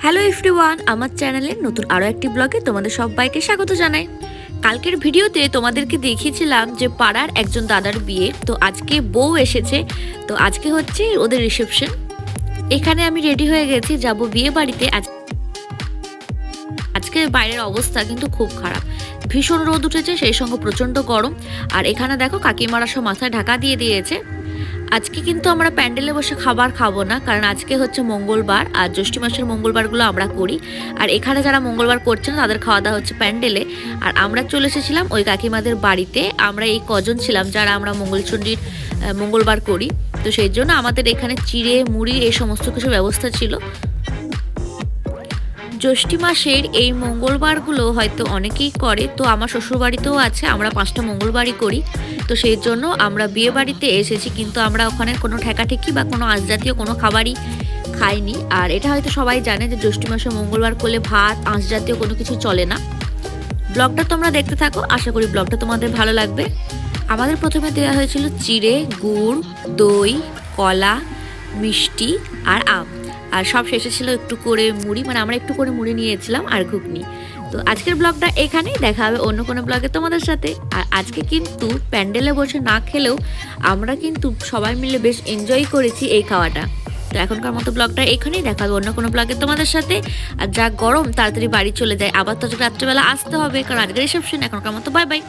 Hello everyone, আমার চ্যানেলের নতুন আরও একটি ব্লগে তোমাদের সবাইকে স্বাগত জানাই। কালকের ভিডিওতে তোমাদেরকে দেখিয়েছিলাম যে পাড়ার একজন দাদার বিয়ে, তো আজকে বউ এসেছে। তো আজকে হচ্ছে ওদের রিসেপশন। এখানে আমি রেডি হয়ে গেছি, যাব বিয়ে বাড়িতে। আজকে বাইরের অবস্থা কিন্তু খুব খারাপ, ভীষণ রোদ উঠেছে, সেই সঙ্গে প্রচণ্ড গরম। আর এখানে দেখো কাকিমারা সব মাথায় ঢাকা দিয়ে দিয়েছে। আজকে কিন্তু আমরা প্যান্ডেলে বসে খাবার খাবো না, কারণ আজকে হচ্ছে মঙ্গলবার, আর জ্যৈষ্ঠ মাসের মঙ্গলবারগুলো আমরা করি। আর এখানে যারা মঙ্গলবার করছে না তাদের খাওয়া দাওয়া হচ্ছে প্যান্ডেলে। আর আমরা চলে এসেছিলাম ওই কাকিমাদের বাড়িতে। আমরা এই কজন ছিলাম যারা আমরা মঙ্গলচণ্ডীর মঙ্গলবার করি, তো সেই জন্য আমাদের এখানে চিড়ে মুড়ি এই সমস্ত কিছু ব্যবস্থা ছিল। জ্যৈষ্ঠ মাসের এই মঙ্গলবারগুলো হয়তো অনেকেই করে, তো আমার শ্বশুরবাড়িতেও আছে, আমরা 5টা মঙ্গলবারই করি। তো সেই জন্য আমরা বিয়ে বাড়িতে এসেছি, কিন্তু আমরা ওখানে কোনো ঠেকাঠেকি বা কোনো আঁশ জাতীয় কোনো খাবারই খাইনি। আর এটা হয়তো সবাই জানে যে জ্যৈষ্ঠ মাসে মঙ্গলবার করলে ভাত আঁশ জাতীয় কোনো কিছু চলে না। ব্লগটা তোমরা দেখতে থাকো, আশা করি ব্লগটা তোমাদের ভালো লাগবে। আমাদের প্রথমে দেওয়া হয়েছিল চিড়ে, গুড়, দই, কলা, মিষ্টি আর আম। আর সব শেষে ছিল একটু করে মুড়ি, মানে আমরা একটু করে মুড়ি নিয়েছিলাম আর ঘুগনি। তো আজকের ব্লগটা এখানেই, দেখা হবে অন্য কোনো ব্লগে তোমাদের সাথে। আর আজকে কিন্তু প্যান্ডেলে বসে না খেলেও আমরা কিন্তু সবাই মিলে বেশ এনজয় করেছি এই খাওয়াটা। তো এখনকার মতো ব্লগটা এখানেই, দেখা হবে অন্য কোনো ব্লগে তোমাদের সাথে। আর যা গরম, তাড়াতাড়ি বাড়ি চলে যায়, আবার তো রাত্রেবেলা আসতে হবে, কারণ আজকে রিসেপশন। এখনকার মতো বাই বাই।